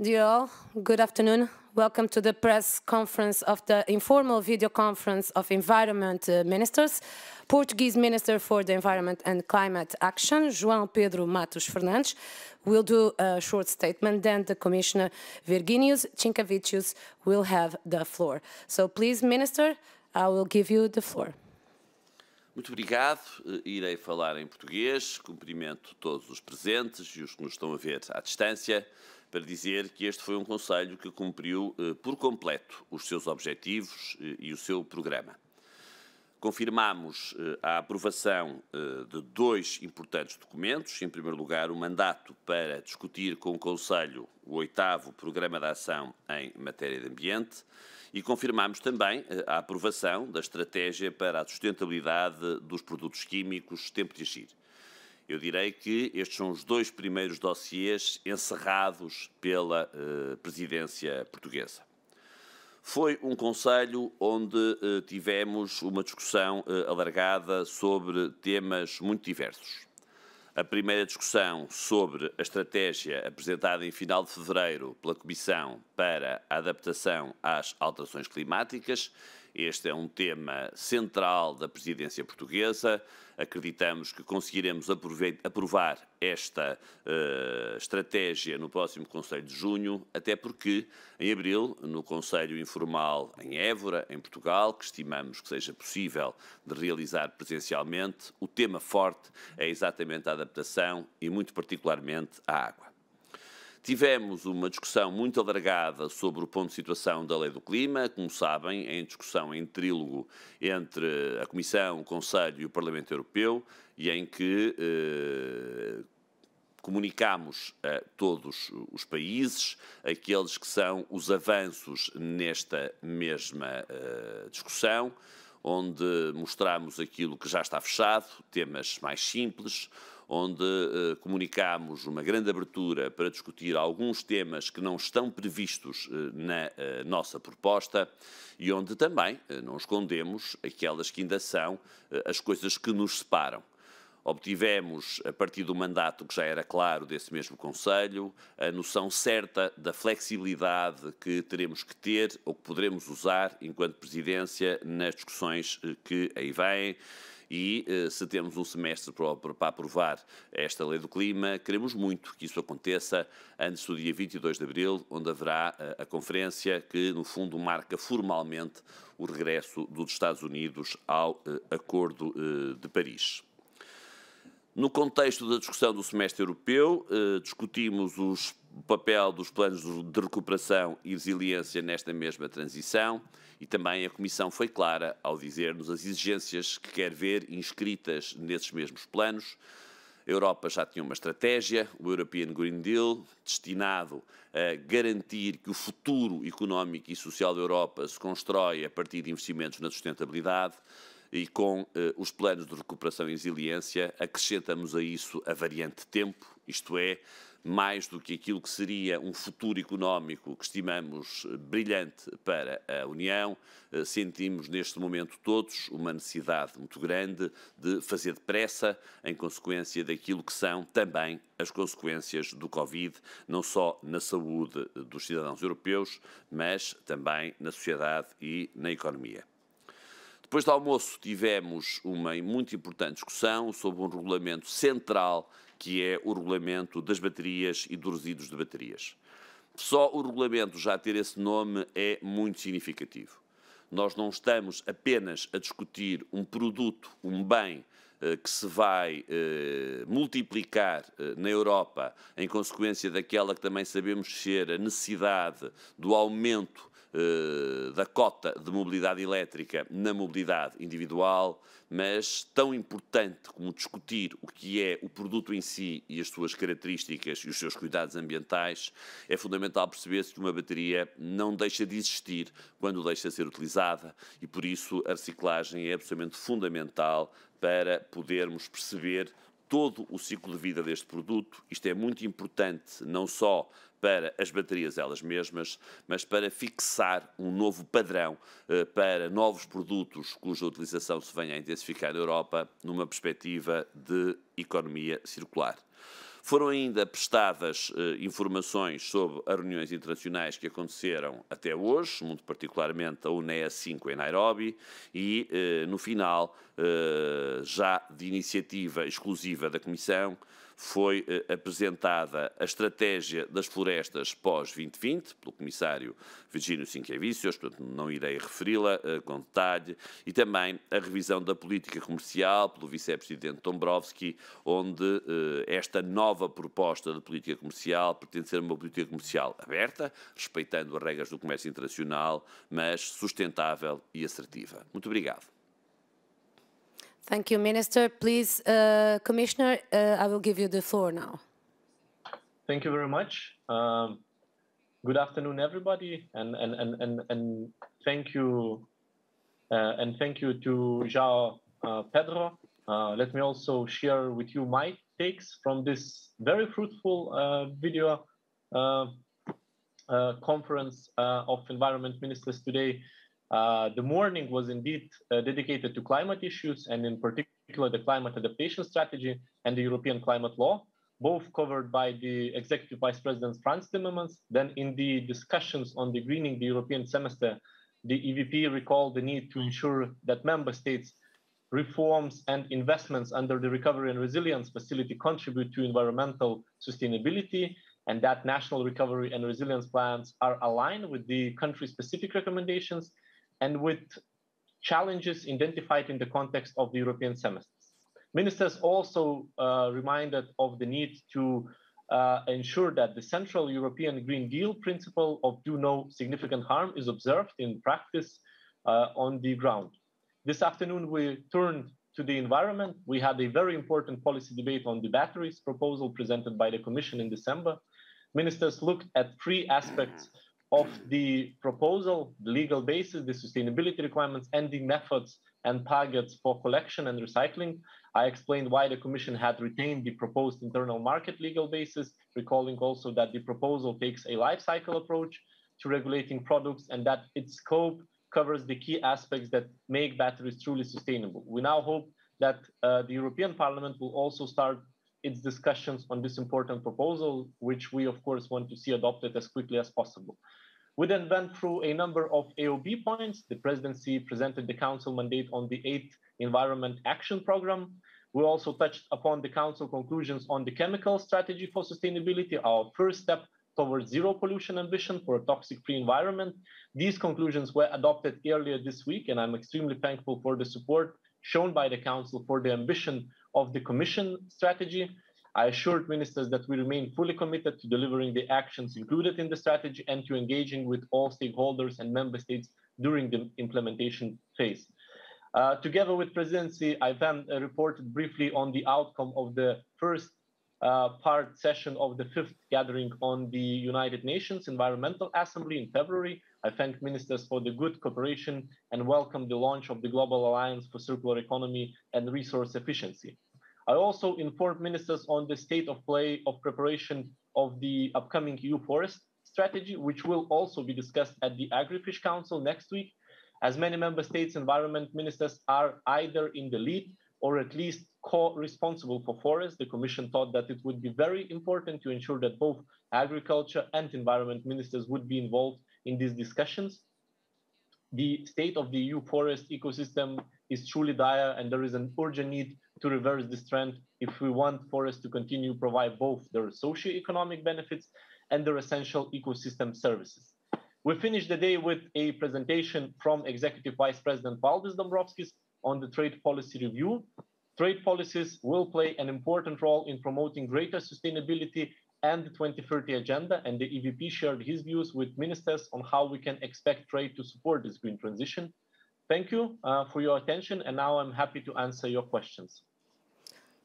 Dear all, good afternoon. Welcome to the press conference of the informal video conference of Environment Ministers. Portuguese Minister for the Environment and Climate Action, João Pedro Matos Fernandes, will do a short statement. Then the Commissioner Virginijus Sinkevicius will have the floor. So please, Minister, I will give you the floor. Muito obrigado. Irei falar em português. Cumprimento todos os presentes e os que nos estão a ver à distância, para dizer que este foi um Conselho que cumpriu por completo os seus objetivos e o seu programa. Confirmamos a aprovação de dois importantes documentos. Em primeiro lugar, o mandato para discutir com o Conselho o 8º Programa de Ação em matéria de ambiente e confirmamos também a aprovação da estratégia para a sustentabilidade dos produtos químicos Tempo de Agir. Eu direi que estes são os dois primeiros dossiês encerrados pela presidência portuguesa. Foi um Conselho onde tivemos uma discussão alargada sobre temas muito diversos. A primeira discussão sobre a estratégia apresentada em final de fevereiro pela Comissão para a adaptação às alterações climáticas. Este é um tema central da presidência portuguesa. Acreditamos que conseguiremos aprovar esta estratégia no próximo Conselho de junho, até porque, em abril, no Conselho Informal em Évora, em Portugal, que estimamos que seja possível de realizar presencialmente, o tema forte é exatamente a adaptação e, muito particularmente, a água. Tivemos uma discussão muito alargada sobre o ponto de situação da Lei do Clima, como sabem, em discussão em trílogo entre a Comissão, o Conselho e o Parlamento Europeu, e em que comunicamos a todos os países aqueles que são os avanços nesta mesma discussão, onde mostramos aquilo que já está fechado, temas mais simples, onde comunicamos uma grande abertura para discutir alguns temas que não estão previstos na nossa proposta e onde também não escondemos aquelas que ainda são as coisas que nos separam. Obtivemos, a partir do mandato que já era claro desse mesmo Conselho, a noção certa da flexibilidade que teremos que ter ou que poderemos usar enquanto Presidência nas discussões que aí vêm. E se temos um semestre para aprovar esta Lei do Clima, queremos muito que isso aconteça antes do dia 22 de abril, onde haverá a conferência que, no fundo, marca formalmente o regresso dos Estados Unidos ao Acordo de Paris. No contexto da discussão do semestre europeu, discutimos o papel dos planos de recuperação e resiliência nesta mesma transição e também a Comissão foi clara ao dizer-nos as exigências que quer ver inscritas nesses mesmos planos. A Europa já tinha uma estratégia, o European Green Deal, destinado a garantir que o futuro económico e social da Europa se constrói a partir de investimentos na sustentabilidade. E com os planos de recuperação e resiliência acrescentamos a isso a variante tempo, isto é, mais do que aquilo que seria um futuro económico que estimamos brilhante para a União, sentimos neste momento todos uma necessidade muito grande de fazer depressa em consequência daquilo que são também as consequências do Covid, não só na saúde dos cidadãos europeus, mas também na sociedade e na economia. Depois do almoço tivemos uma muito importante discussão sobre um regulamento central que é o regulamento das baterias e dos resíduos de baterias. Só o regulamento já ter esse nome é muito significativo. Nós não estamos apenas a discutir um produto, um bem que se vai multiplicar na Europa em consequência daquela que também sabemos ser a necessidade do aumento da cota de mobilidade elétrica na mobilidade individual, mas tão importante como discutir o que é o produto em si e as suas características e os seus cuidados ambientais, é fundamental perceber-se que uma bateria não deixa de existir quando deixa de ser utilizada e, por isso, a reciclagem é absolutamente fundamental para podermos perceber todo o ciclo de vida deste produto. Isto é muito importante, não só para as baterias elas mesmas, mas para fixar um novo padrão para novos produtos cuja utilização se venha a intensificar na Europa numa perspectiva de economia circular. Foram ainda prestadas informações sobre as reuniões internacionais que aconteceram até hoje, muito particularmente a UNEA 5 em Nairobi, e, no final, já de iniciativa exclusiva da Comissão, foi apresentada a estratégia das florestas pós-2020, pelo Comissário Virginio Sinquevicius, portanto não irei referi-la com detalhe, e também a revisão da política comercial pelo Vice-Presidente Dombrovskis, onde esta nova proposta de política comercial pretende ser uma política comercial aberta, respeitando as regras do comércio internacional, mas sustentável e assertiva. Muito obrigado. Thank you, Minister. Please, Commissioner, I will give you the floor now. Thank you very much. Good afternoon, everybody, and thank you to João Pedro. Let me also share with you my takes from this very fruitful video conference of environment ministers today. The morning was indeed dedicated to climate issues, and in particular the climate adaptation strategy and the European climate law, both covered by the Executive Vice President Frans Timmermans. Then in the discussions on the greening the European semester, the EVP recalled the need to ensure that member states reforms and investments under the Recovery and Resilience Facility contribute to environmental sustainability, and that national recovery and resilience plans are aligned with the country-specific recommendations and with challenges identified in the context of the European semester. Ministers also reminded of the need to ensure that the Central European Green Deal principle of do no significant harm is observed in practice on the ground. This afternoon, we turned to the environment. We had a very important policy debate on the batteries proposal presented by the Commission in December. Ministers looked at three aspects of the proposal: the legal basis, the sustainability requirements, and the methods and targets for collection and recycling. I explained why the Commission had retained the proposed internal market legal basis, recalling also that the proposal takes a life cycle approach to regulating products and that its scope covers the key aspects that make batteries truly sustainable. We now hope that the European Parliament will also start its discussions on this important proposal, which we of course want to see adopted as quickly as possible. We then went through a number of AOB points. The Presidency presented the Council mandate on the 8th Environment Action Programme. We also touched upon the Council conclusions on the chemical strategy for sustainability, our first step towards zero pollution ambition for a toxic-free environment. These conclusions were adopted earlier this week, and I'm extremely thankful for the support shown by the Council for the ambition of the Commission strategy. I assured ministers that we remain fully committed to delivering the actions included in the strategy and to engaging with all stakeholders and member states during the implementation phase. Together with Presidency, I then reported briefly on the outcome of the first part session of the 5th gathering on the United Nations Environmental Assembly in February. I thank ministers for the good cooperation and welcome the launch of the Global Alliance for Circular Economy and Resource Efficiency. I also informed ministers on the state of play of preparation of the upcoming EU forest strategy, which will also be discussed at the Agri-Fish Council next week. As many member states' environment ministers are either in the lead or at least co-responsible for forests, the Commission thought that it would be very important to ensure that both agriculture and environment ministers would be involved in these discussions. The state of the EU forest ecosystem is truly dire, and there is an urgent need to reverse this trend if we want forests to continue to provide both their socio-economic benefits and their essential ecosystem services. We finished the day with a presentation from Executive Vice President Valdis Dombrovskis on the trade policy review. Trade policies will play an important role in promoting greater sustainability and the 2030 agenda, and the EVP shared his views with ministers on how we can expect trade to support this green transition. Thank you for your attention, and now I'm happy to answer your questions.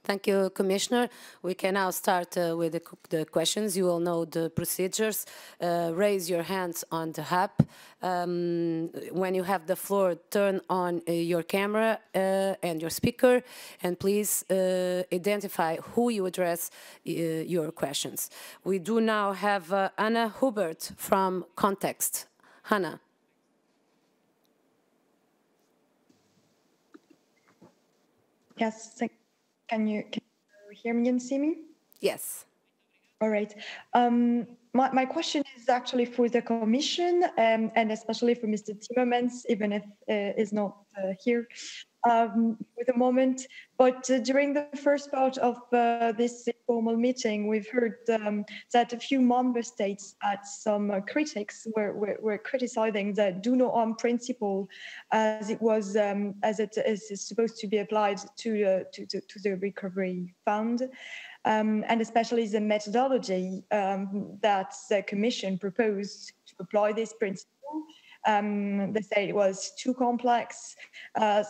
Thank you, Commissioner. We can now start with the questions. You all know the procedures. Raise your hands on the app. When you have the floor, turn on your camera and your speaker, and please identify who you address your questions. We do now have Anna Hubert from Context. Hannah. Yes, can you hear me and see me? Yes. All right. My question is actually for the Commission and especially for Mr. Timmermans, even if he's not here for the moment. But during the first part of this informal meeting, we've heard that a few member states had some critics were criticizing the do no harm principle as it was as it is supposed to be applied to the recovery fund. And especially the methodology that the Commission proposed to apply this principle. They say it was too complex.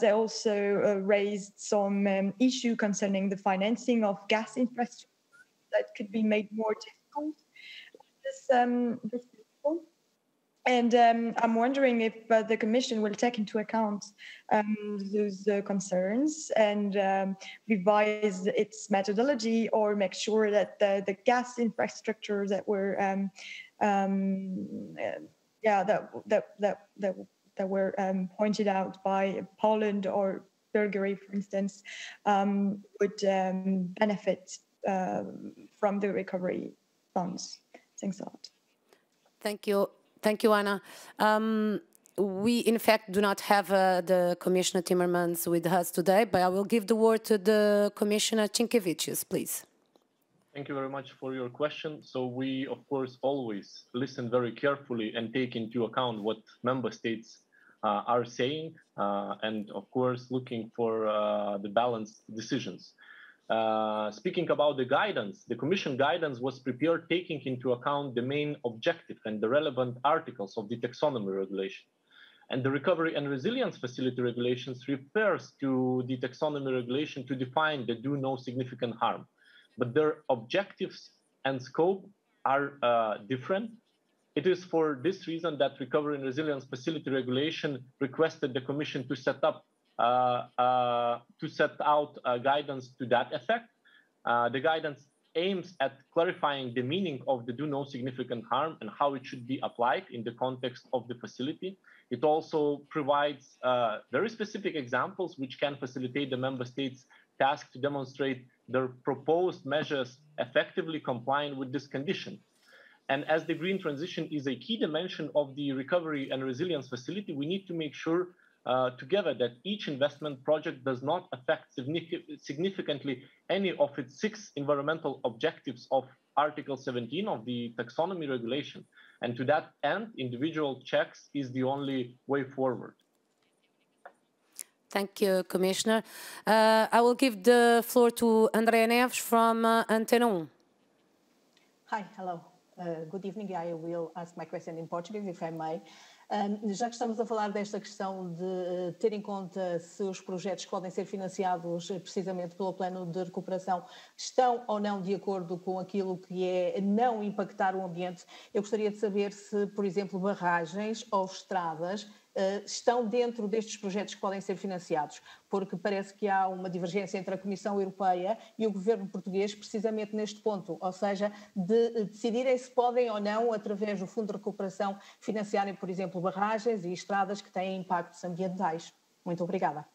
They also raised some issue concerning the financing of gas infrastructure that could be made more difficult. This principle. And I'm wondering if the Commission will take into account those concerns and revise its methodology or make sure that the gas infrastructure that were that were pointed out by Poland or Bulgaria, for instance, would benefit from the recovery funds. Thanks a lot. Thank you. Thank you, Anna. We, in fact, do not have the Commissioner Timmermans with us today, but I will give the word to the Commissioner Sienkiewicz, please. Thank you very much for your question. So we, of course, always listen very carefully and take into account what member states are saying, and, of course, looking for the balanced decisions. Speaking about the guidance, the Commission guidance was prepared taking into account the main objective and the relevant articles of the taxonomy regulation. And the Recovery and Resilience Facility regulations refers to the taxonomy regulation to define the do no significant harm. But their objectives and scope are different. It is for this reason that Recovery and Resilience Facility regulation requested the Commission to set out guidance to that effect. The guidance aims at clarifying the meaning of the do no significant harm and how it should be applied in the context of the facility. It also provides very specific examples which can facilitate the member states' task to demonstrate their proposed measures effectively complying with this condition. And as the green transition is a key dimension of the Recovery and Resilience Facility, we need to make sure together that each investment project does not affect significantly any of its 6 environmental objectives of Article 17 of the taxonomy regulation. And to that end, individual checks is the only way forward. Thank you, Commissioner. I will give the floor to Andrea Neves from Antena 1. Hi, hello. Good evening. I will ask my question in Portuguese, if I may. Já que estamos a falar desta questão de ter em conta se os projetos que podem ser financiados precisamente pelo plano de recuperação estão ou não de acordo com aquilo que é não impactar o ambiente, eu gostaria de saber se, por exemplo, barragens ou estradas estão dentro destes projetos que podem ser financiados, porque parece que há uma divergência entre a Comissão Europeia e o governo português precisamente neste ponto, ou seja, de decidirem se podem ou não, através do Fundo de Recuperação, financiarem, por exemplo, barragens e estradas que têm impactos ambientais. Muito obrigada.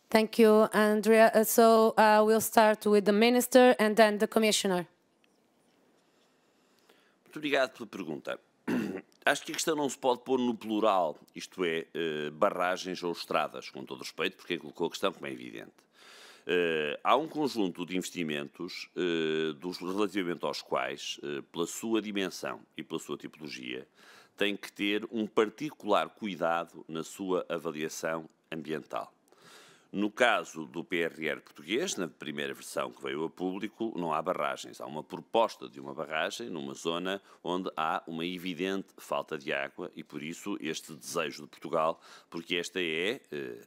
Thank you, Andrea. So we'll start with the Minister and then the Commissioner. Muito obrigado pela pergunta. Acho que a questão não se pode pôr no plural, isto é, barragens ou estradas, com todo respeito, porque colocou a questão como é evidente. Há um conjunto de investimentos relativamente aos quais, pela sua dimensão e pela sua tipologia, tem que ter um particular cuidado na sua avaliação ambiental. No caso do PRR português, na primeira versão que veio a público, não há barragens. Há uma proposta de uma barragem numa zona onde há uma evidente falta de água e, por isso, este desejo de Portugal, porque esta é,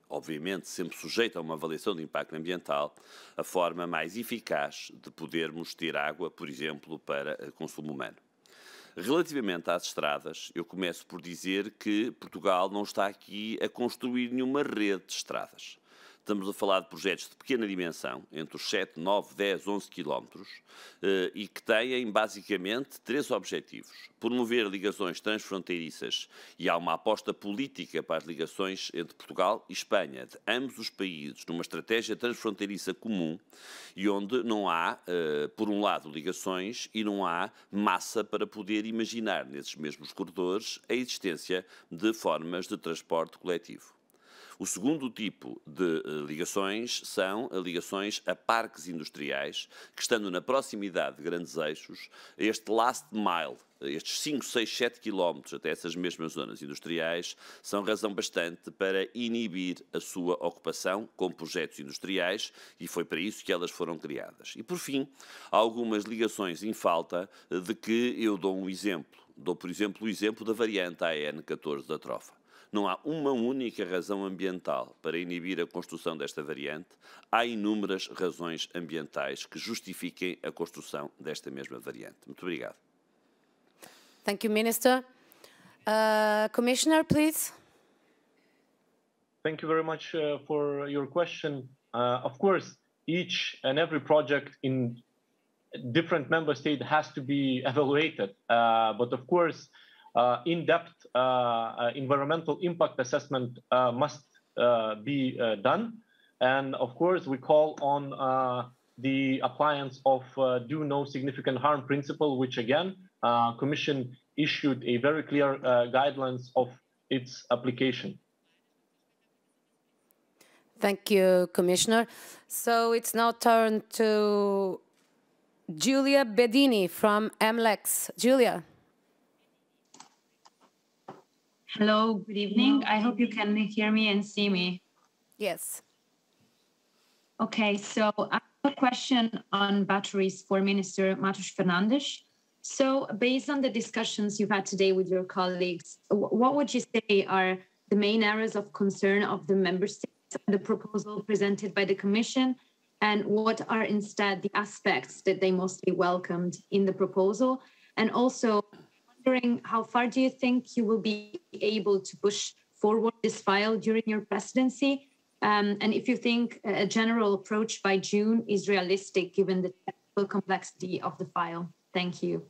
obviamente, sempre sujeita a uma avaliação de impacto ambiental, a forma mais eficaz de podermos ter água, por exemplo, para consumo humano. Relativamente às estradas, eu começo por dizer que Portugal não está aqui a construir nenhuma rede de estradas. Estamos a falar de projetos de pequena dimensão, entre os 7, 9, 10, 11 quilómetros, e que têm basicamente 3 objetivos. Promover ligações transfronteiriças, e há uma aposta política para as ligações entre Portugal e Espanha, de ambos os países, numa estratégia transfronteiriça comum, e onde não há, por um lado, ligações e não há massa para poder imaginar nesses mesmos corredores a existência de formas de transporte coletivo. O segundo tipo de ligações são ligações a parques industriais, que estando na proximidade de grandes eixos, este last mile, estes 5, 6, 7 quilómetros até essas mesmas zonas industriais, são razão bastante para inibir a sua ocupação com projetos industriais, e foi para isso que elas foram criadas. E, por fim, há algumas ligações em falta, de que eu dou um exemplo. Dou, por exemplo, o exemplo da variante AN14 da Trofa. Não há uma única razão ambiental para inibir a construção desta variante. Há inúmeras razões ambientais que justifiquem a construção desta mesma variante. Muito obrigado. Thank you, Minister. Commissioner, please. Thank you very much for your question. Of course, each and every project in different member states has to be evaluated. But of course, in-depth environmental impact assessment must be done. And of course, we call on the appliance of do no significant harm principle, which again, Commission issued a very clear guidelines of its application. Thank you, Commissioner. So it's now turn to Giulia Bedini from MLEX. Giulia. Hello, good evening. I hope you can hear me and see me. Yes. Okay, so I have a question on batteries for Minister Matos Fernandes. So based on the discussions you've had today with your colleagues, what would you say are the main areas of concern of the member states on the proposal presented by the Commission? And what are instead the aspects that they mostly welcomed in the proposal? And also, wondering how far do you think you will be able to push forward this file during your presidency? And if you think a general approach by June is realistic given the technical complexity of the file. Thank you.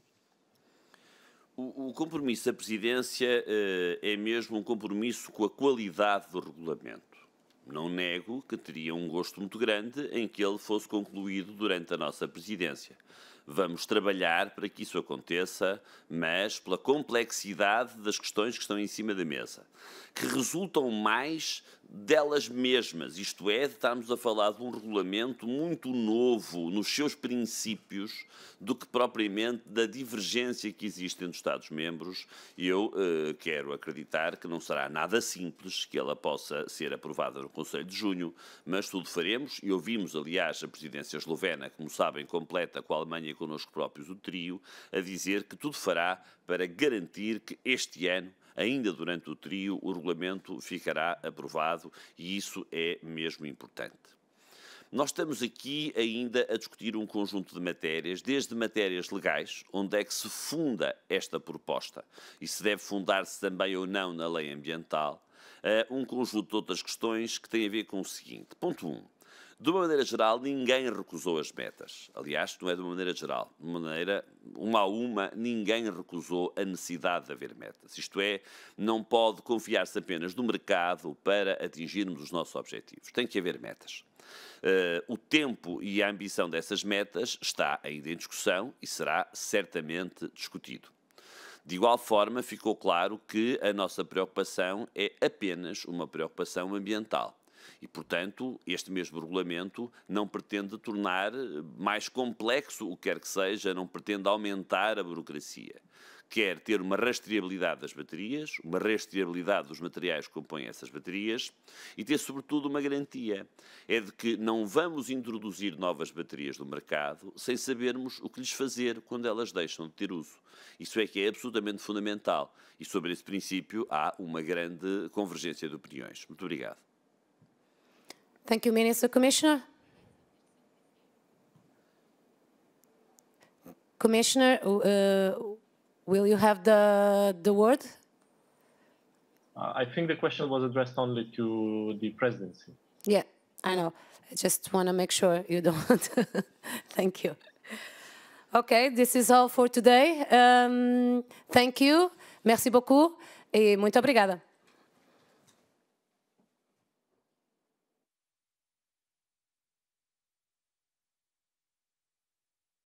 O compromisso da presidência é mesmo um compromisso com a qualidade do regulamento. Não nego que teria um gosto muito grande em que ele fosse concluído durante a nossa presidência. Vamos trabalhar para que isso aconteça, mas pela complexidade das questões que estão em cima da mesa, que resultam mais delas mesmas, isto é, estamos a falar de um regulamento muito novo nos seus princípios do que propriamente da divergência que existe entre os Estados-membros, e eu quero acreditar que não será nada simples que ela possa ser aprovada no Conselho de Junho, mas tudo faremos, e ouvimos, aliás, a presidência eslovena, como sabem, completa com a Alemanha e connosco próprios o trio, a dizer que tudo fará para garantir que este ano, ainda durante o trio, o regulamento ficará aprovado, e isso é mesmo importante. Nós estamos aqui ainda a discutir um conjunto de matérias, desde matérias legais, onde é que se funda esta proposta, e se deve fundar-se também ou não na lei ambiental, um conjunto de outras questões que têm a ver com o seguinte. Ponto 1. De uma maneira geral, ninguém recusou as metas. Aliás, não é de uma maneira geral. De uma maneira, uma a uma, ninguém recusou a necessidade de haver metas. Isto é, não pode confiar-se apenas no mercado para atingirmos os nossos objetivos. Tem que haver metas. O tempo e a ambição dessas metas está ainda em discussão e será certamente discutido. De igual forma, ficou claro que a nossa preocupação é apenas uma preocupação ambiental. E, portanto, este mesmo regulamento não pretende tornar mais complexo o que quer que seja, não pretende aumentar a burocracia. Quer ter uma rastreabilidade das baterias, uma rastreabilidade dos materiais que compõem essas baterias e ter, sobretudo, uma garantia. É de que não vamos introduzir novas baterias no mercado sem sabermos o que lhes fazer quando elas deixam de ter uso. Isso é que é absolutamente fundamental. E sobre esse princípio há uma grande convergência de opiniões. Muito obrigado. Thank you, Minister. Commissioner? Commissioner, will you have the word? I think the question was addressed only to the presidency. Yeah. I know. I just want to make sure you don't. Thank you. Okay, this is all for today. Thank you. Merci beaucoup. E muito obrigada.